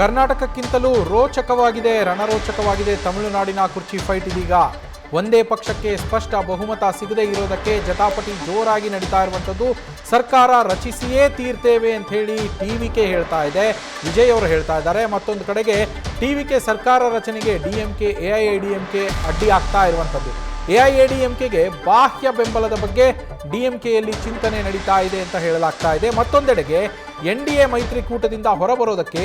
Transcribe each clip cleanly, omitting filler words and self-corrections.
ಕರ್ನಾಟಕಕ್ಕಿಂತಲೂ ರೋಚಕವಾಗಿದೆ, ರಣರೋಚಕವಾಗಿದೆ ತಮಿಳುನಾಡಿನ ಕುರ್ಚಿ ಫೈಟ್. ಇದೀಗ ಒಂದೇ ಪಕ್ಷಕ್ಕೆ ಸ್ಪಷ್ಟ ಬಹುಮತ ಸಿಗದೇ ಇರೋದಕ್ಕೆ ಜಟಾಪಟಿ ಜೋರಾಗಿ ನಡೀತಾ ಇರುವಂಥದ್ದು. ಸರ್ಕಾರ ರಚಿಸಿಯೇ ತೀರ್ತೇವೆ ಅಂತ ಹೇಳಿ ಟಿವಿಕೆ ಹೇಳ್ತಾ ಇದೆ, ವಿಜಯ್ ಅವರು ಹೇಳ್ತಾ ಇದ್ದಾರೆ. ಮತ್ತೊಂದು ಕಡೆಗೆ ಟಿವಿಕೆ ಸರ್ಕಾರ ರಚನೆಗೆ ಡಿಎಂಕೆ ಎಐಎಡಿಎಂಕೆ ಅಡ್ಡಿ ಆಗ್ತಾ ಇರುವಂಥದ್ದು. ಎಐಎಡಿಎಂಕೆಗೆ ಬಾಹ್ಯ ಬೆಂಬಲದ ಬಗ್ಗೆ ಡಿಎಂಕೆಯಲ್ಲಿ ಚಿಂತನೆ ನಡೀತಾ ಇದೆ ಅಂತ ಹೇಳಲಾಗ್ತಾ ಇದೆ. ಮತ್ತೊಂದೆಡೆಗೆ ಎನ್ಡಿಎ ಮೈತ್ರಿಕೂಟದಿಂದ ಹೊರಬರೋದಕ್ಕೆ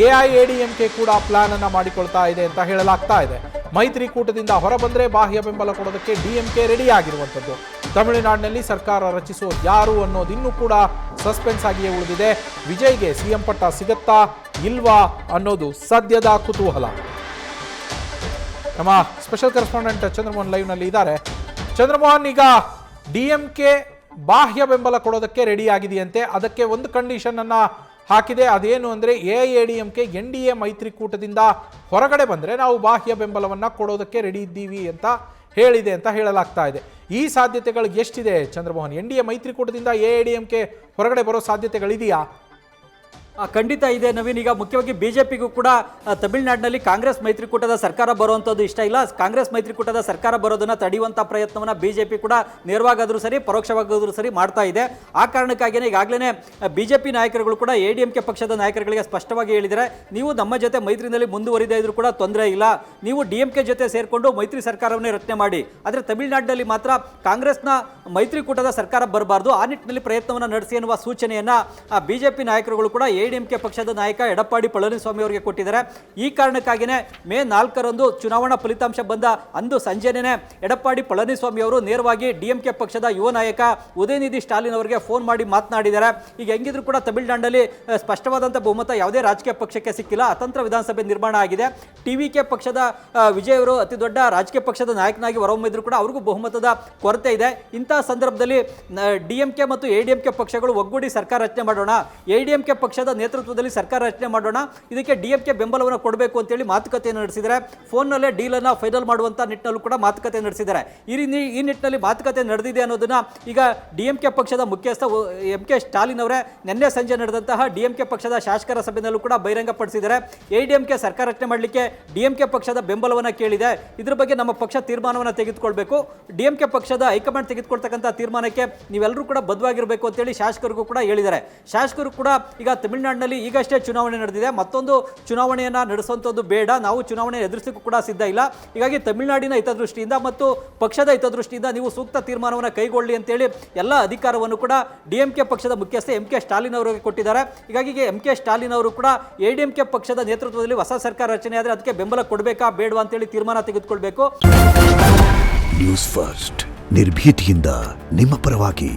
ಎಐಎಡಿಎಂಕೆ ಕೂಡ ಪ್ಲಾನ್ ಅನ್ನ ಮಾಡಿಕೊಳ್ತಾ ಇದೆ ಅಂತ ಹೇಳಲಾಗ್ತಾ ಇದೆ. ಮೈತ್ರಿಕೂಟದಿಂದ ಹೊರಬಂದ್ರೆ ಬಾಹ್ಯ ಬೆಂಬಲ ಕೊಡೋದಕ್ಕೆ ಡಿಎಂಕೆ ರೆಡಿ ಆಗಿರುವಂಥದ್ದು. ತಮಿಳುನಾಡಿನಲ್ಲಿ ಸರ್ಕಾರ ರಚಿಸೋದು ಯಾರು ಅನ್ನೋದು ಇನ್ನೂ ಕೂಡ ಸಸ್ಪೆನ್ಸ್ ಆಗಿಯೇ ಉಳಿದಿದೆ. ವಿಜಯ್ಗೆ ಸಿಎಂ ಪಟ್ಟ ಸಿಗತ್ತಾ ಇಲ್ವಾ ಅನ್ನೋದು ಸದ್ಯದ ಕುತೂಹಲ. ನಮ್ಮ ಸ್ಪೆಷಲ್ ಕರೆಸ್ಪಾಂಡೆಂಟ್ ಚಂದ್ರಮೋಹನ್ ಲೈವ್ನಲ್ಲಿ ಇದ್ದಾರೆ. ಚಂದ್ರಮೋಹನ್, ಈಗ ಡಿಎಂಕೆ ಬಾಹ್ಯ ಬೆಂಬಲ ಕೊಡೋದಕ್ಕೆ ರೆಡಿ ಆಗಿದೆಯಂತೆ. ಅದಕ್ಕೆ ಒಂದು ಕಂಡೀಷನ್ ಅನ್ನ ಹಾಕಿದೆ. ಅದೇನು ಅಂದರೆ ಎಐಎಡಿಎಂಕೆ ಎನ್ಡಿಎ ಮೈತ್ರಿಕೂಟದಿಂದ ಹೊರಗಡೆ ಬಂದರೆ ನಾವು ಬಾಹ್ಯ ಬೆಂಬಲವನ್ನು ಕೊಡೋದಕ್ಕೆ ರೆಡಿ ಇದ್ದೀವಿ ಅಂತ ಹೇಳಿದೆ ಅಂತ ಹೇಳಲಾಗ್ತಾ ಇದೆ. ಈ ಸಾಧ್ಯತೆಗಳು ಎಷ್ಟಿದೆ ಚಂದ್ರಮೋಹನ್? ಎನ್ಡಿಎ ಮೈತ್ರಿಕೂಟದಿಂದ ಎಐಎಡಿಎಂಕೆ ಹೊರಗಡೆ ಬರೋ ಸಾಧ್ಯತೆಗಳಿದೆಯಾ? ಖಂಡಿತ ಇದೆ ನವೀನ್. ಈಗ ಮುಖ್ಯವಾಗಿ ಬಿಜೆಪಿಗೂ ಕೂಡ ತಮಿಳುನಾಡಿನಲ್ಲಿ ಕಾಂಗ್ರೆಸ್ ಮೈತ್ರಿಕೂಟದ ಸರ್ಕಾರ ಬರುವಂಥದ್ದು ಇಷ್ಟ ಇಲ್ಲ. ಕಾಂಗ್ರೆಸ್ ಮೈತ್ರಿಕೂಟದ ಸರ್ಕಾರ ಬರೋದನ್ನು ತಡೆಯುವಂಥ ಪ್ರಯತ್ನವನ್ನು ಬಿಜೆಪಿ ಕೂಡ ನೇರವಾಗಾದರೂ ಸರಿ ಪರೋಕ್ಷವಾಗಾದರೂ ಸರಿ ಮಾಡ್ತಾ ಇದೆ. ಆ ಕಾರಣಕ್ಕಾಗಿಯೇ ಈಗಾಗಲೇ ಬಿಜೆಪಿ ನಾಯಕರುಗಳು ಕೂಡ ಎಡಿಎಂಕೆ ಪಕ್ಷದ ನಾಯಕರುಗಳಿಗೆ ಸ್ಪಷ್ಟವಾಗಿ ಹೇಳಿದರೆ, ನೀವು ನಮ್ಮ ಜೊತೆ ಮೈತ್ರಿನಲ್ಲಿ ಮುಂದುವರಿದೇ ಇದ್ರೂ ಕೂಡ ತೊಂದರೆ ಇಲ್ಲ, ನೀವು ಡಿಎಂಕೆ ಜೊತೆ ಸೇರಿಕೊಂಡು ಮೈತ್ರಿ ಸರ್ಕಾರವನ್ನೇ ರಚನೆ ಮಾಡಿ, ಆದರೆ ತಮಿಳುನಾಡಿನಲ್ಲಿ ಮಾತ್ರ ಕಾಂಗ್ರೆಸ್ನ ಮೈತ್ರಿಕೂಟದ ಸರ್ಕಾರ ಬರಬಾರ್ದು, ಆ ನಿಟ್ಟಿನಲ್ಲಿ ಪ್ರಯತ್ನವನ್ನು ನಡೆಸಿ ಎನ್ನುವ ಸೂಚನೆಯನ್ನು ಬಿಜೆಪಿ ನಾಯಕರುಗಳು ಕೂಡ ಎಡಿಎಂಕೆ ಪಕ್ಷದ ನಾಯಕ ಎಡಪ್ಪಾಡಿ ಪಳನಿಸ್ವಾಮಿ ಅವರಿಗೆ ಕೊಟ್ಟಿದ್ದಾರೆ. ಈ ಕಾರಣಕ್ಕಾಗಿಯೇ ಮೇ 4ರಂದು ಚುನಾವಣಾ ಫಲಿತಾಂಶ ಬಂದ ಅಂದು ಸಂಜೆನೇ ಎಡಪ್ಪಾಡಿ ಪಳನಿಸ್ವಾಮಿ ಅವರು ನೇರವಾಗಿ ಡಿಎಂಕೆ ಪಕ್ಷದ ಯುವ ನಾಯಕ ಉದಯನಿಧಿ ಸ್ಟಾಲಿನ್ ಅವರಿಗೆ ಫೋನ್ ಮಾಡಿ ಮಾತನಾಡಿದ್ದಾರೆ. ಈಗ ಹೆಂಗಿದ್ರು ಕೂಡ ತಮಿಳುನಾಡಿನಲ್ಲಿ ಸ್ಪಷ್ಟವಾದಂಥ ಬಹುಮತ ಯಾವುದೇ ರಾಜಕೀಯ ಪಕ್ಷಕ್ಕೆ ಸಿಕ್ಕಿಲ್ಲ. ಅತಂತ್ರ ವಿಧಾನಸಭೆ ನಿರ್ಮಾಣ ಆಗಿದೆ. ಟಿವಿಕೆ ಪಕ್ಷದ ವಿಜಯ್ ಅವರು ಅತಿ ದೊಡ್ಡ ರಾಜಕೀಯ ಪಕ್ಷದ ನಾಯಕನಾಗಿ ಹೊರಹೊಮ್ಮಿದ್ರು ಕೂಡ ಅವ್ರಿಗೂ ಬಹುಮತದ ಕೊರತೆ ಇದೆ. ಇಂತಹ ಸಂದರ್ಭದಲ್ಲಿ ಡಿಎಂಕೆ ಮತ್ತು ಎಡಿಎಂಕೆ ಪಕ್ಷಗಳು ಒಗ್ಗೂಡಿ ಸರ್ಕಾರ ರಚನೆ ಮಾಡೋಣ, ಎಡಿಎಂಕೆ ಪಕ್ಷದ ನೇತೃತ್ವದಲ್ಲಿ ಸರ್ಕಾರ ರಚನೆ ಮಾಡೋಣ, ಇದಕ್ಕೆ ಡಿಎಂಕೆ ಬೆಂಬಲವನ್ನು ಕೊಡಬೇಕು ಅಂತೇಳಿ ಮಾತುಕತೆಯನ್ನು ನಡೆಸಿದ್ದಾರೆ. ಫೋನ್ನಲ್ಲೇ ಡೀಲನ್ನು ಫೈನಲ್ ಮಾಡುವಂಥ ನಿಟ್ಟಿನಲ್ಲೂ ಕೂಡ ಮಾತುಕತೆ ನಡೆಸಿದ್ದಾರೆ. ಈ ನಿಟ್ಟಿನಲ್ಲಿ ಮಾತುಕತೆ ನಡೆದಿದೆ ಅನ್ನೋದನ್ನ ಈಗ ಡಿಎಂಕೆ ಪಕ್ಷದ ಮುಖ್ಯಸ್ಥ ಎಂಕೆ ಸ್ಟಾಲಿನ್ ಅವರೇ ನಿನ್ನೆ ಸಂಜೆ ನಡೆದಂತಹ ಡಿಎಂಕೆ ಪಕ್ಷದ ಶಾಸಕರ ಸಭೆಯಲ್ಲೂ ಕೂಡ ಬಹಿರಂಗಪಡಿಸಿದ್ದಾರೆ. ಎಡಿಎಂಕೆ ಸರ್ಕಾರ ರಚನೆ ಮಾಡಲಿಕ್ಕೆ ಡಿಎಂಕೆ ಪಕ್ಷದ ಬೆಂಬಲವನ್ನು ಕೇಳಿದೆ. ಇದ್ರ ಬಗ್ಗೆ ನಮ್ಮ ಪಕ್ಷ ತೀರ್ಮಾನವನ್ನು ತೆಗೆದುಕೊಳ್ಬೇಕು, ಡಿಎಂಕೆ ಪಕ್ಷದ ಹೈಕಮಾಂಡ್ ತೆಗೆದುಕೊಳ್ತಕ್ಕಂಥ ತೀರ್ಮಾನಕ್ಕೆ ನೀವೆಲ್ಲರೂ ಕೂಡ ಬದ್ಧವಾಗಿರಬೇಕು ಅಂತೇಳಿ ಶಾಸಕರಿಗೂ ಕೂಡ ಹೇಳಿದ್ದಾರೆ. ಶಾಸಕರು ಕೂಡ ಈಗ ತಮಿಳುನಾಡಿನಲ್ಲಿ ಈಗಷ್ಟೇ ಚುನಾವಣೆ ನಡೆದಿದೆ, ಮತ್ತೊಂದು ಚುನಾವಣೆಯನ್ನು ನಡೆಸುವಂಥದ್ದು ಬೇಡ, ನಾವು ಚುನಾವಣೆ ಎದುರಿಸಲಿಕ್ಕೂ ಕೂಡ ಸಿದ್ಧ ಇಲ್ಲ. ಹೀಗಾಗಿ ತಮಿಳುನಾಡಿನ ಹಿತದೃಷ್ಟಿಯಿಂದ ಮತ್ತು ಪಕ್ಷದ ಹಿತದೃಷ್ಟಿಯಿಂದ ನೀವು ಸೂಕ್ತ ತೀರ್ಮಾನವನ್ನು ಕೈಗೊಳ್ಳಿ ಅಂತೇಳಿ ಎಲ್ಲ ಅಧಿಕಾರವನ್ನು ಕೂಡ ಡಿಎಂಕೆ ಪಕ್ಷದ ಮುಖ್ಯಸ್ಥ ಎಂಕೆ ಸ್ಟಾಲಿನ್ ಅವರಿಗೆ ಕೊಟ್ಟಿದ್ದಾರೆ. ಹೀಗಾಗಿ ಎಂಕೆ ಸ್ಟಾಲಿನ್ ಅವರು ಕೂಡ ಎಡಿಎಂಕೆ ಪಕ್ಷದ ನೇತೃತ್ವದಲ್ಲಿ ಹೊಸ ಸರ್ಕಾರ ರಚನೆ ಆದರೆ ಅದಕ್ಕೆ ಬೆಂಬಲ ಕೊಡಬೇಕಾ ಬೇಡವಾ ಅಂತೇಳಿ ತೀರ್ಮಾನ ತೆಗೆದುಕೊಳ್ಬೇಕು. ನ್ಯೂಸ್ ಫಸ್ಟ್ ನಿರ್ಭೀತಿಯಿಂದ ನಿಮ್ಮ ಪರವಾಗಿ.